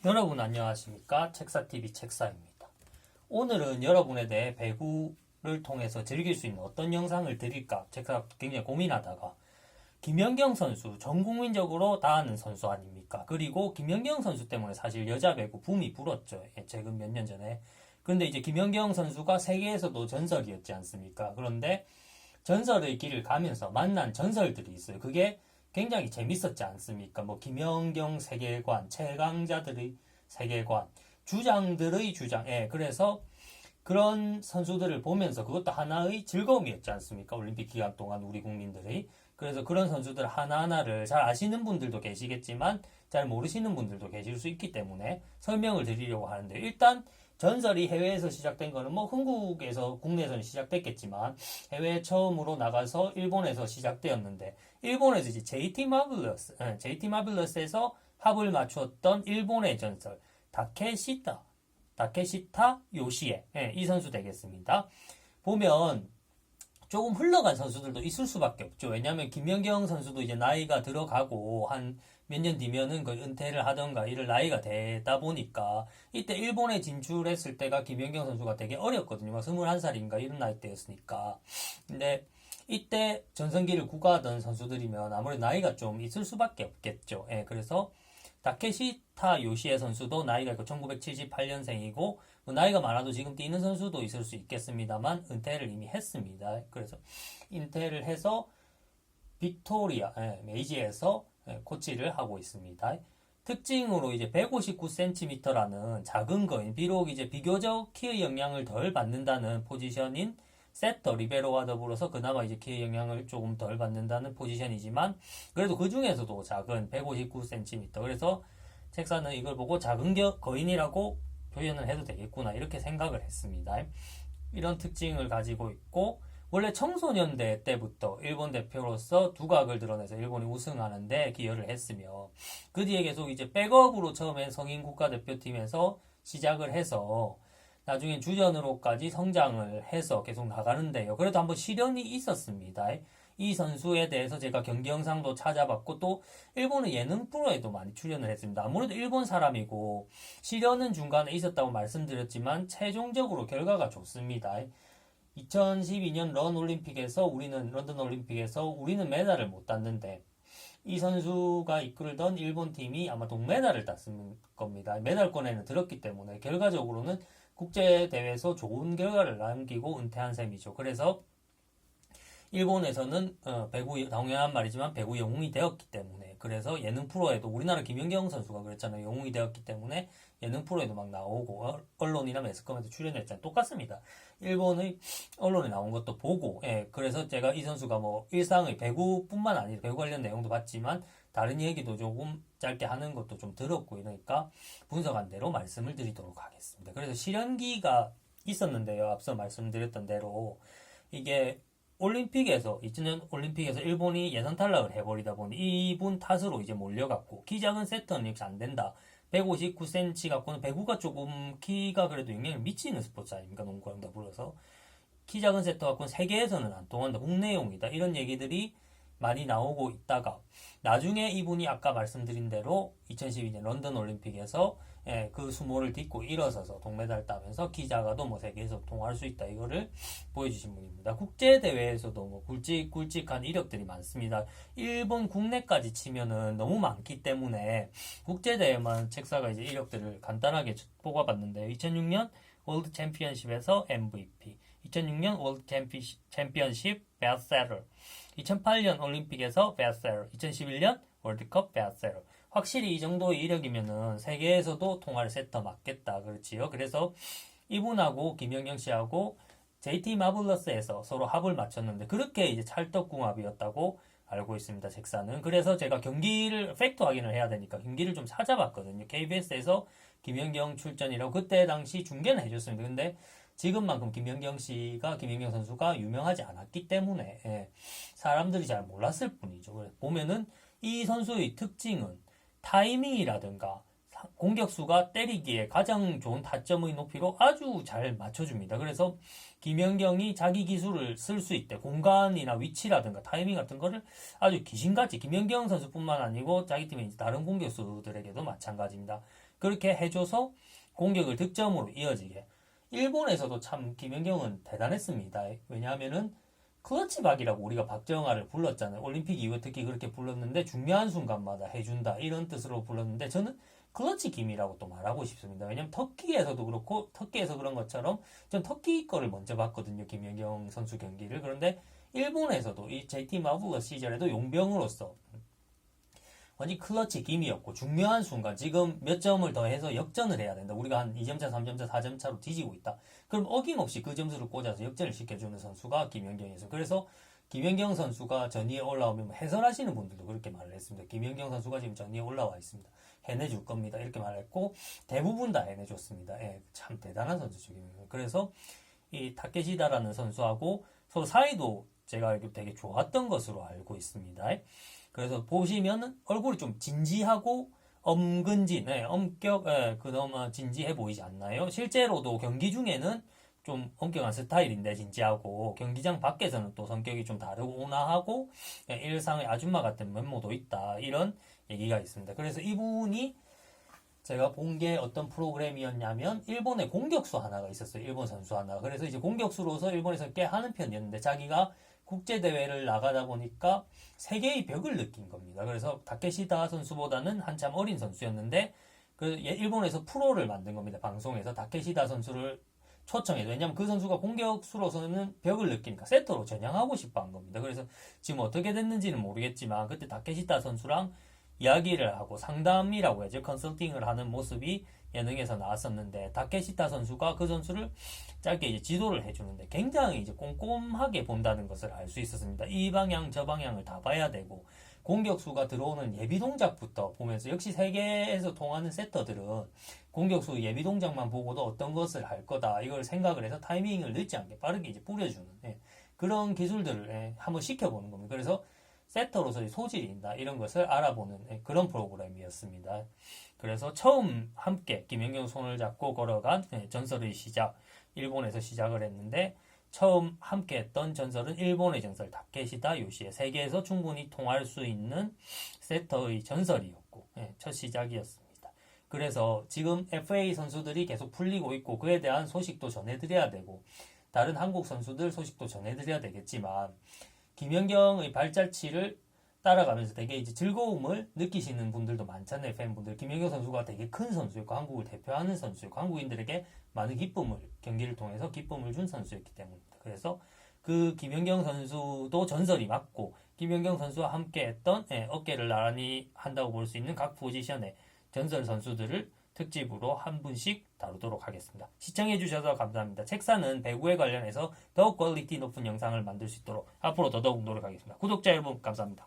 여러분 안녕하십니까? 책사TV 책사입니다. 오늘은 여러분에 대해 배구를 통해서 즐길 수 있는 어떤 영상을 드릴까 책사 굉장히 고민하다가 김연경 선수 전 국민적으로 다 아는 선수 아닙니까? 그리고 김연경 선수 때문에 사실 여자 배구 붐이 불었죠. 최근 몇 년 전에. 그런데 이제 김연경 선수가 세계에서도 전설이었지 않습니까? 그런데 전설의 길을 가면서 만난 전설들이 있어요. 그게 굉장히 재밌었지 않습니까? 뭐 김연경 세계관, 최강자들의 세계관, 주장들의 주장. 그래서 그런 선수들을 보면서 그것도 하나의 즐거움이었지 않습니까? 올림픽 기간 동안 우리 국민들의. 그래서 그런 선수들 하나하나를 잘 아시는 분들도 계시겠지만 잘 모르시는 분들도 계실 수 있기 때문에 설명을 드리려고 하는데, 일단 전설이 해외에서 시작된 거는 뭐 한국에서 국내에서는 시작됐겠지만 해외에 처음으로 나가서 일본에서 시작되었는데, 일본에서 이제 JT 마블러스에서 합을 맞추었던 일본의 전설 다케시타 요시에, 이 선수 되겠습니다. 보면 조금 흘러간 선수들도 있을 수밖에 없죠. 왜냐하면 김연경 선수도 이제 나이가 들어가고 한 몇 년 뒤면은 그 은퇴를 하던가 이럴 나이가 되다 보니까, 이때 일본에 진출했을 때가 김연경 선수가 되게 어렸거든요. 막 21살인가 이런 나이대였으니까. 근데 이때 전성기를 구가하던 선수들이면 아무래도 나이가 좀 있을 수밖에 없겠죠. 그래서 다케시타 요시에 선수도 나이가 있고 1978년생이고 뭐 나이가 많아도 지금 뛰는 선수도 있을 수 있겠습니다만 은퇴를 이미 했습니다. 그래서 은퇴를 해서 빅토리아 메이지에서 코치를 하고 있습니다. 특징으로 이제 159cm라는 작은 거인, 비록 이제 비교적 키의 영향을 덜 받는다는 포지션인 세터 리베로와 더불어서 그나마 이제 키의 영향을 조금 덜 받는다는 포지션이지만 그래도 그 중에서도 작은 159cm. 그래서 책사는 이걸 보고 작은 거인이라고 표현을 해도 되겠구나 이렇게 생각을 했습니다. 이런 특징을 가지고 있고, 원래 청소년대 때부터 일본 대표로서 두각을 드러내서 일본이 우승하는데 기여를 했으며, 그 뒤에 계속 이제 백업으로 처음에 성인 국가대표팀에서 시작을 해서 나중에 주전으로까지 성장을 해서 계속 나가는데요. 그래도 한번 시련이 있었습니다. 이 선수에 대해서 제가 경기 영상도 찾아봤고 또 일본의 예능 프로에도 많이 출연을 했습니다. 아무래도 일본 사람이고 시련은 중간에 있었다고 말씀드렸지만 최종적으로 결과가 좋습니다. 2012년 런던 올림픽에서 우리는 메달을 못 땄는데 이 선수가 이끌던 일본 팀이 아마 동메달을 땄을 겁니다. 메달권에는 들었기 때문에 결과적으로는 국제대회에서 좋은 결과를 남기고 은퇴한 셈이죠. 그래서 일본에서는 배구, 당연한 말이지만 배구 영웅이 되었기 때문에, 그래서 예능 프로에도 우리나라 김연경 선수가 그랬잖아요. 영웅이 되었기 때문에 예능 프로에도 막 나오고 언론이나 매스컴에도 출연했잖아요. 똑같습니다. 일본의 언론에 나온 것도 보고, 그래서 제가 이 선수가 뭐 일상의 배구뿐만 아니라 배구 관련 내용도 봤지만 다른 얘기도 조금 짧게 하는 것도 좀 들었고 이러니까 분석한 대로 말씀을 드리도록 하겠습니다. 그래서 실현기가 있었는데요. 앞서 말씀드렸던 대로 이게 2000년 올림픽에서 일본이 예선 탈락을 해버리다 보니 이분 탓으로 이제 몰려갔고, 키 작은 세터는 역시 안 된다. 159cm 갖고는 배구가 조금 키가 그래도 영향을 미치는 스포츠 아닙니까? 농구랑 더불어서. 키 작은 세터 갖고는 세계에서는 안 통한다. 국내용이다. 이런 얘기들이 많이 나오고 있다가 나중에 이분이 아까 말씀드린 대로 2012년 런던 올림픽에서 그 수모를 딛고 일어서서 동메달 따면서 키 작아도 뭐 세계에서 통할 수 있다 이거를 보여주신 분입니다. 국제대회에서도 뭐 굵직굵직한 이력들이 많습니다. 일본 국내까지 치면은 너무 많기 때문에 국제대회만 책사가 이제 이력들을 간단하게 뽑아봤는데, 2006년 월드 챔피언십에서 MVP, 2006년 월드 챔피언십 베스트셀러, 2008년 올림픽에서 베스트셀러, 2011년 월드컵 베스트셀러. 확실히 이 정도의 이력이면은 세계에서도 통할 세터 맞겠다. 그렇지요. 그래서 이분하고 김연경 씨하고 JT 마블러스에서 서로 합을 맞췄는데 그렇게 이제 찰떡궁합이었다고 알고 있습니다. 책사는. 그래서 제가 경기를 팩트 확인을 해야 되니까 경기를 좀 찾아봤거든요. KBS에서 김연경 출전이라고 그때 당시 중계는 해줬습니다. 근데 지금만큼 김연경 선수가 유명하지 않았기 때문에 사람들이 잘 몰랐을 뿐이죠. 보면은 이 선수의 특징은 타이밍이라든가 공격수가 때리기에 가장 좋은 타점의 높이로 아주 잘 맞춰줍니다. 그래서 김연경이 자기 기술을 쓸 수 있대. 공간이나 위치라든가 타이밍 같은 거를 아주 귀신같이, 김연경 선수뿐만 아니고 자기 팀의 다른 공격수들에게도 마찬가지입니다. 그렇게 해줘서 공격을 득점으로 이어지게. 일본에서도 참 김연경은 대단했습니다. 왜냐하면은 클러치박이라고 우리가 박정아를 불렀잖아요. 올림픽 이후에 특히 그렇게 불렀는데 중요한 순간마다 해준다 이런 뜻으로 불렀는데 저는 클러치 김이라고 또 말하고 싶습니다. 왜냐면 터키에서도 그렇고 터키에서 그런 것처럼 전 터키 거를 먼저 봤거든요. 김연경 선수 경기를. 그런데 일본에서도 이 JT 마블러 시절에도 용병으로서 완전 클러치 김이었고 중요한 순간 지금 몇 점을 더해서 역전을 해야 된다. 우리가 한 2점 차, 3점 차, 4점 차로 뒤지고 있다. 그럼 어김없이 그 점수를 꽂아서 역전을 시켜주는 선수가 김연경이었어요. 그래서 김연경 선수가 전 위에 올라오면 해설하시는 분들도 그렇게 말을 했습니다. 김연경 선수가 지금 전 위에 올라와 있습니다. 해내줄 겁니다. 이렇게 말했고 대부분 다 해내줬습니다. 예, 참 대단한 선수죠. 김연경. 그래서 이 타케시다라는 선수하고 서로 사이도 제가 되게 좋았던 것으로 알고 있습니다. 그래서 보시면은 얼굴이 좀 진지하고 엄근진, 엄격, 그나마 진지해 보이지 않나요? 실제로도 경기 중에는 좀 엄격한 스타일인데 진지하고 경기장 밖에서는 또 성격이 좀 다르고 온화하고 일상의 아줌마 같은 면모도 있다. 이런 얘기가 있습니다. 그래서 이분이 제가 본 게 어떤 프로그램이었냐면 일본의 공격수 하나가 있었어요. 일본 선수 하나. 그래서 이제 공격수로서 일본에서 꽤 하는 편이었는데 자기가 국제대회를 나가다 보니까 세계의 벽을 느낀 겁니다. 그래서 다케시다 선수보다는 한참 어린 선수였는데 일본에서 프로를 만든 겁니다. 방송에서 다케시다 선수를 초청해서. 왜냐면 그 선수가 공격수로서는 벽을 느끼니까 세터로 전향하고 싶어 한 겁니다. 그래서 지금 어떻게 됐는지는 모르겠지만 그때 다케시다 선수랑 이야기를 하고 상담이라고 해야죠. 컨설팅을 하는 모습이 예능에서 나왔었는데 다케시타 선수가 그 선수를 짧게 이제 지도를 해주는데 굉장히 이제 꼼꼼하게 본다는 것을 알 수 있었습니다. 이 방향 저 방향을 다 봐야 되고 공격수가 들어오는 예비 동작부터 보면서 역시 세계에서 통하는 세터들은 공격수 예비 동작만 보고도 어떤 것을 할 거다 이걸 생각을 해서 타이밍을 늦지 않게 빠르게 이제 뿌려주는 그런 기술들을 한번 시켜보는 겁니다. 그래서 세터로서의 소질이 있다 이런 것을 알아보는 그런 프로그램이었습니다. 그래서 처음 함께 김연경 손을 잡고 걸어간 전설의 시작, 일본에서 시작을 했는데 처음 함께 했던 전설은 일본의 전설 다케시다 요시에 세계에서 충분히 통할 수 있는 세터의 전설이었고 첫 시작이었습니다. 그래서 지금 FA 선수들이 계속 풀리고 있고 그에 대한 소식도 전해드려야 되고 다른 한국 선수들 소식도 전해드려야 되겠지만 김연경의 발자취를 따라가면서 되게 이제 즐거움을 느끼시는 분들도 많잖아요. 팬분들. 김연경 선수가 되게 큰 선수였고 한국을 대표하는 선수였고 한국인들에게 많은 기쁨을 경기를 통해서 기쁨을 준 선수였기 때문입니다. 그래서 그 김연경 선수도 전설이 맞고 김연경 선수와 함께 했던 어깨를 나란히 한다고 볼 수 있는 각 포지션의 전설 선수들을 특집으로 한 분씩 다루도록 하겠습니다. 시청해주셔서 감사합니다. 책사는 배구에 관련해서 더욱 퀄리티 높은 영상을 만들 수 있도록 앞으로 더더욱 노력하겠습니다. 구독자 여러분 감사합니다.